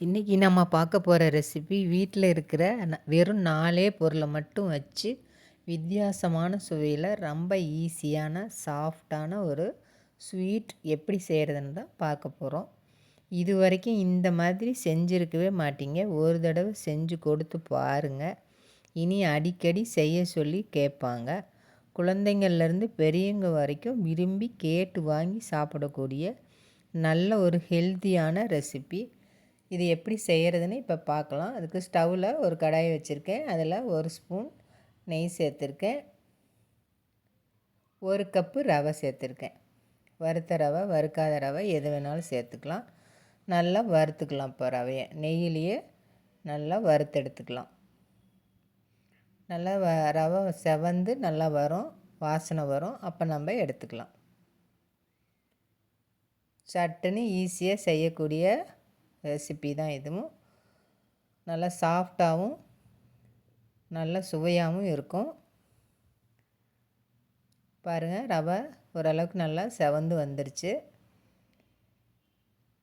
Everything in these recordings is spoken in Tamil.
இன்றைக்கி நம்ம பார்க்க போகிற ரெசிபி வீட்டில் இருக்கிற வெறும் 4 பொருளை மட்டும் வச்சு வித்தியாசமான சுவையில் ரொம்ப ஈஸியான சாஃப்டான ஒரு ஸ்வீட் எப்படி செய்கிறதுன்னு தான் பார்க்க போகிறோம். இது வரைக்கும் இந்த மாதிரி செஞ்சுருக்கவே மாட்டீங்க. ஒரு தடவை செஞ்சு கொடுத்து பாருங்கள். இனி அடிக்கடி செய்ய சொல்லி கேட்பாங்க. குழந்தைங்கள்லேருந்து பெரியவங்க வரைக்கும் விரும்பி கேட்டு வாங்கி சாப்பிடக்கூடிய நல்ல ஒரு ஹெல்த்தியான ரெசிபி. இது எப்படி செய்கிறதுன்னு இப்போ பார்க்கலாம். அதுக்கு ஸ்டவ்வில் ஒரு கடாயை வச்சுருக்கேன். அதில் 1 ஸ்பூன் நெய் சேர்த்துருக்கேன். 1 கப்பு ரவை சேர்த்துருக்கேன். வறுத்த ரவை, வறுக்காத ரவை எது வேணாலும் சேர்த்துக்கலாம். நல்லா வறுத்துக்கலாம். இப்போ ரவையை நெய்யிலேயே நல்லா வறுத்தெடுத்துக்கலாம். நல்லா ரவை செவந்து நல்லா வரும், வாசனை வரும். அப்போ நம்ம எடுத்துக்கலாம். சட்டுன்னு ஈஸியாக செய்யக்கூடிய ரெசிபி தான் இதுவும். நல்லா சாஃப்டாகவும் நல்ல சுவையாகவும் இருக்கும். பாருங்கள், ரவை ஓரளவுக்கு நல்லா செவந்து வந்துருச்சு.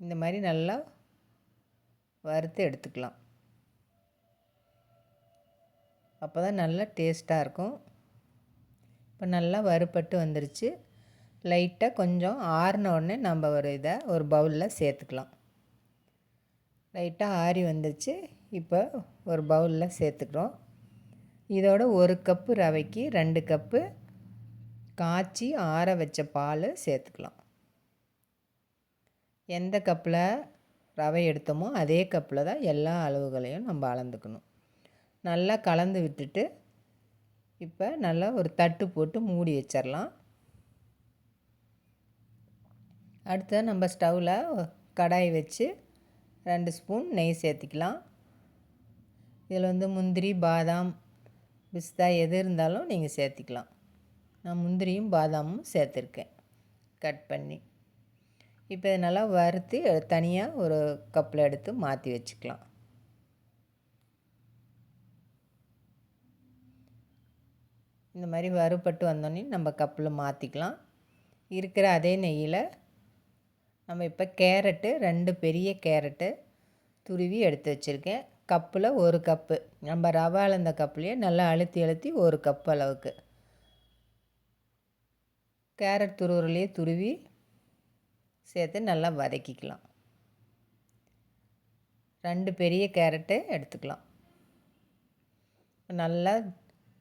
இந்த மாதிரி நல்லா வறுத்து எடுத்துக்கலாம். அப்போ தான் நல்லா டேஸ்ட்டாக இருக்கும். இப்போ நல்லா வறுபட்டு வந்துருச்சு. லைட்டாக கொஞ்சம் ஆறின உடனே நம்ம ஒரு பவுலில் சேர்த்துக்கலாம். லைட்டாக ஆறி வந்துருச்சு. இப்போ ஒரு பவுலில் சேர்த்துக்கிறோம். இதோட 1 கப்பு ரவைக்கு 2 கப்பு காய்ச்சி ஆற வச்ச பால் சேர்த்துக்கலாம். எந்த கப்பில் ரவை எடுத்தோமோ அதே கப்பில் தான் எல்லா அளவுகளையும் நம்ம அளந்துக்கணும். நல்லா கலந்து விட்டுட்டு இப்போ நல்லா ஒரு தட்டு போட்டு மூடி வச்சிடலாம். அடுத்து நம்ம ஸ்டவ்வில் கடாய் வச்சு 2 ஸ்பூன் நெய் சேர்த்திக்கலாம். இதில் முந்திரி, பாதாம், பிஸ்தா எது இருந்தாலும் நீங்கள் சேர்த்திக்கலாம். நான் முந்திரியும் பாதாமும் சேர்த்துருக்கேன் கட் பண்ணி. இப்போ இதை நல்லா வறுத்து தனியாக ஒரு கப்பில் எடுத்து மாற்றி வச்சுக்கலாம். இந்த மாதிரி வறுபட்டு வந்தோடனே நம்ம கப்பில் மாற்றிக்கலாம். இருக்கிற அதே நெய்யில் நம்ம இப்போ கேரட்டு 2 பெரிய கேரட்டு துருவி எடுத்து வச்சுருக்கேன். கப்பில் 1 கப்பு நம்ம ரவை அளந்த கப்புலேயே நல்லா அழுத்தி 1 கப்பு அளவுக்கு கேரட் துருவுறலையே துருவி சேர்த்து நல்லா வதக்கிக்கலாம். 2 பெரிய கேரட்டு எடுத்துக்கலாம். நல்லா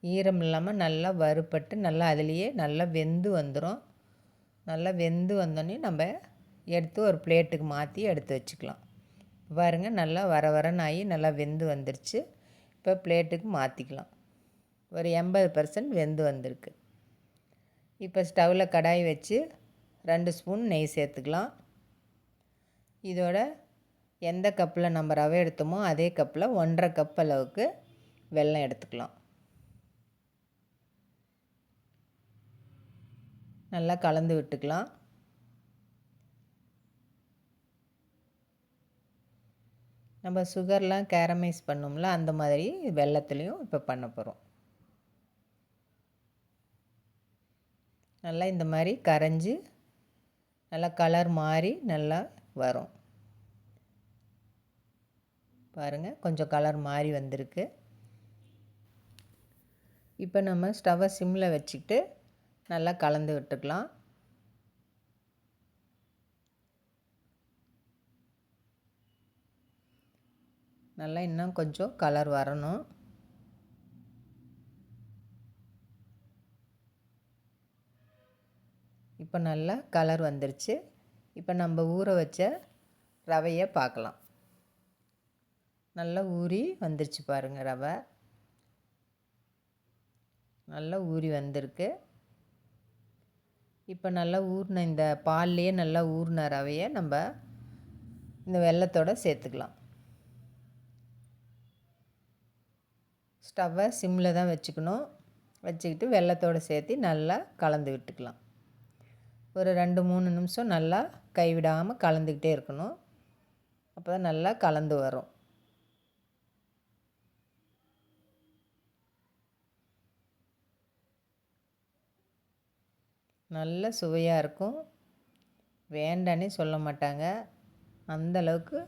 ஈரம் இல்லாமல் நல்லா வறுபட்டு நல்லா அதுலேயே நல்லா வெந்து வந்துடும். நல்லா வெந்து வந்தோடனே நம்ம எடுத்து ஒரு பிளேட்டுக்கு மாற்றி எடுத்து வச்சுக்கலாம். பாருங்கள், நல்லா வரன்னு நல்லா வெந்து வந்துருச்சு. இப்போ பிளேட்டுக்கு மாற்றிக்கலாம். ஒரு 80% வெந்து வந்திருக்கு. இப்போ ஸ்டவ்வில் கடாய் வச்சு 2 ஸ்பூன் நெய் சேர்த்துக்கலாம். இதோட எந்த கப்பில் நம்ம ரவை எடுத்தோமோ அதே கப்பில் 1.5 கப் அளவுக்கு வெல்லம் எடுத்துக்கலாம். நல்லா கலந்து விட்டுக்கலாம். நம்ம சுகர்லாம் கேரமைஸ் பண்ணோம்ல, அந்த மாதிரி வெல்லத்துலேயும் இப்போ பண்ண போகிறோம். நல்லா இந்த மாதிரி கரைஞ்சி நல்லா கலர் மாறி நல்லா வரும். பாருங்கள், கொஞ்சம் கலர் மாறி வந்திருக்கு. இப்போ நம்ம ஸ்டவ்வை சிம்மில் வச்சுக்கிட்டு நல்லா கலந்து விட்டுக்கலாம். நல்லா இன்னும் கொஞ்சம் கலர் வரணும். இப்போ நல்லா கலர் வந்துருச்சு. இப்போ நம்ம ஊற வச்ச ரவையை பார்க்கலாம். நல்லா ஊறி வந்துருச்சு பாருங்கள். ரவை நல்லா ஊறி வந்திருக்கு. இப்போ நல்லா ஊறின இந்த பால்லையே நல்லா ஊறின ரவையை நம்ம இந்த வெல்லத்தோடு சேர்த்துக்கலாம். ஸ்டவ்வை சிம்மில் தான் வச்சுக்கணும். வச்சுக்கிட்டு வெல்லத்தோடு சேர்த்து நல்லா கலந்து விட்டுக்கலாம். ஒரு 2-3 நிமிஷம் நல்லா கைவிடாமல் கலந்துக்கிட்டே இருக்கணும். அப்போ தான் நல்லா கலந்து வரும். நல்ல சுவையாக இருக்கும். வேண்டானே சொல்ல மாட்டாங்க. அந்தளவுக்கு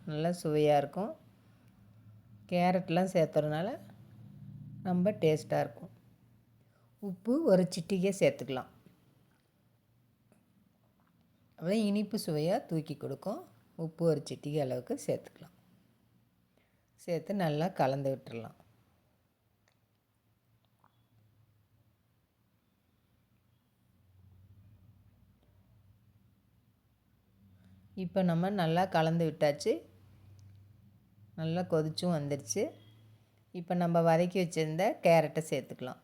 நல்லா சுவையாக இருக்கும். கேரட்லாம் சேர்த்துறதுனால ரொம்ப டேஸ்ட்டாக இருக்கும். உப்பு ஒரு சிட்டிகை சேர்த்துக்கலாம். அப்புறம் இனிப்பு சுவையாக தூக்கி கொடுக்கும். உப்பு ஒரு சிட்டிகை அளவுக்கு சேர்த்துக்கலாம். சேர்த்து நல்லா கலந்து விட்டுறலாம். இப்போ நம்ம நல்லா கலந்து விட்டாச்சு. நல்லா கொதிச்சும் வந்துடுச்சு. இப்போ நம்ம வதக்கி வச்சுருந்த கேரட்டை சேர்த்துக்கலாம்.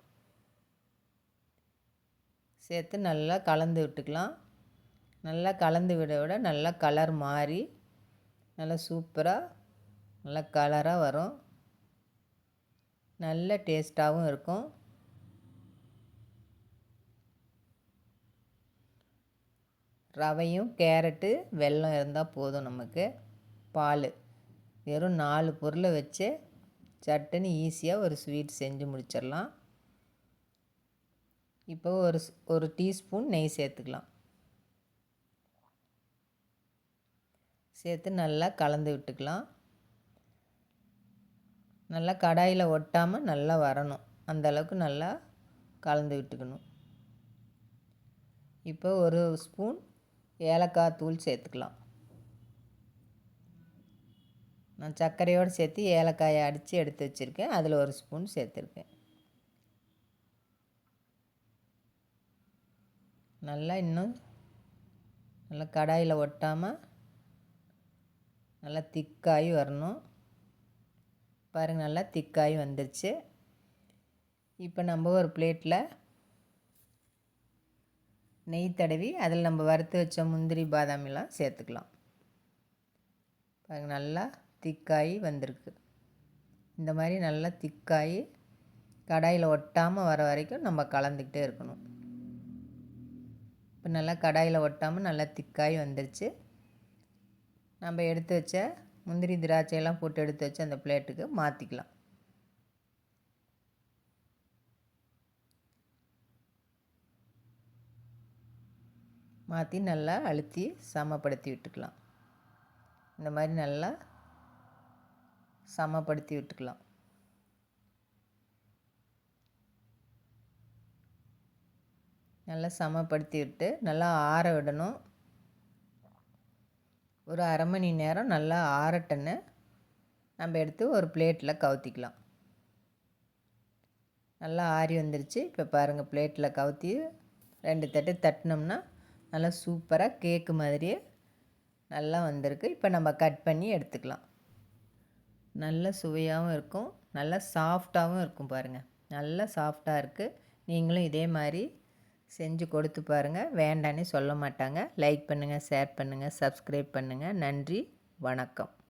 சேர்த்து நல்லா கலந்து விட்டுக்கலாம். நல்லா கலந்து விட விட நல்லா கலர் மாறி நல்லா சூப்பராக நல்லா கலராக வரும். நல்ல டேஸ்ட்டாகவும் இருக்கும். ரவையும் கேரட்டு வெல்லம் இருந்தால் போதும். நமக்கு பால் வெறும் 4 பொருளை வச்சு சட்டுன்னு ஈஸியாக ஒரு ஸ்வீட் செஞ்சு முடிச்சிடலாம். இப்போ ஒரு டீஸ்பூன் நெய் சேர்த்துக்கலாம். சேர்த்து நல்லா கலந்து விட்டுக்கலாம். நல்லா கடாயில் ஒட்டாமல் நல்லா வரணும். அந்தளவுக்கு நல்லா கலந்து விட்டுக்கணும். இப்போ ஒரு ஸ்பூன் ஏலக்காய் தூள் சேர்த்துக்கலாம். நான் சர்க்கரையோடு சேர்த்து ஏலக்காயை அடித்து எடுத்து வச்சுருக்கேன். அதில் ஒரு ஸ்பூன் சேர்த்துருக்கேன். நல்லா இன்னும் நல்லா கடாயில் ஒட்டாமல் நல்லா திக்காகி வரணும். பாருங்கள், நல்லா திக்காகி வந்துடுச்சு. இப்போ நம்ம ஒரு பிளேட்டில் நெய் தடவி அதில் நம்ம வறுத்து வச்ச முந்திரி பாதாமெல்லாம் சேர்த்துக்கலாம். பாருங்கள், நல்லா திக்காகி வந்திருக்கு. இந்த மாதிரி நல்லா திக்காகி கடாயில் ஒட்டாமல் வர வரைக்கும் நம்ம கலந்துக்கிட்டே இருக்கணும். இப்போ நல்லா கடாயில் ஒட்டாமல் நல்லா திக்காகி வந்துடுச்சு. நம்ம எடுத்து வச்ச முந்திரி திராட்சையெல்லாம் போட்டு எடுத்து வச்சு அந்த பிளேட்டுக்கு மாற்றிக்கலாம். மாற்றி நல்லா அழுத்தி சமப்படுத்தி விட்டுக்கலாம். இந்த மாதிரி நல்லா சமப்படுத்தி விட்டுக்கலாம். நல்லா சமப்படுத்தி விட்டு நல்லா ஆற விடணும். ஒரு அரை மணி நேரம் நல்லா ஆறட்டுன்னு நம்ம எடுத்து ஒரு பிளேட்டில் கவுத்திக்கலாம். நல்லா ஆறி வந்துருச்சு. இப்போ பாருங்கள், பிளேட்டில் கவுத்தி 2 தட்டு தட்டினோம்னா நல்லா சூப்பராக கேக்கு மாதிரியே நல்லா வந்திருக்கு. இப்போ நம்ம கட் பண்ணி எடுத்துக்கலாம். நல்ல சுவையாகவும் இருக்கும், நல்லா சாஃப்டாகவும் இருக்கும். பாருங்கள், நல்லா சாஃப்டாக இருக்குது. நீங்களும் இதே மாதிரி செஞ்சு கொடுத்து பாருங்கள். வேண்டான்னு சொல்ல மாட்டாங்க. லைக் பண்ணுங்கள், ஷேர் பண்ணுங்கள், சப்ஸ்கிரைப் பண்ணுங்கள். நன்றி, வணக்கம்.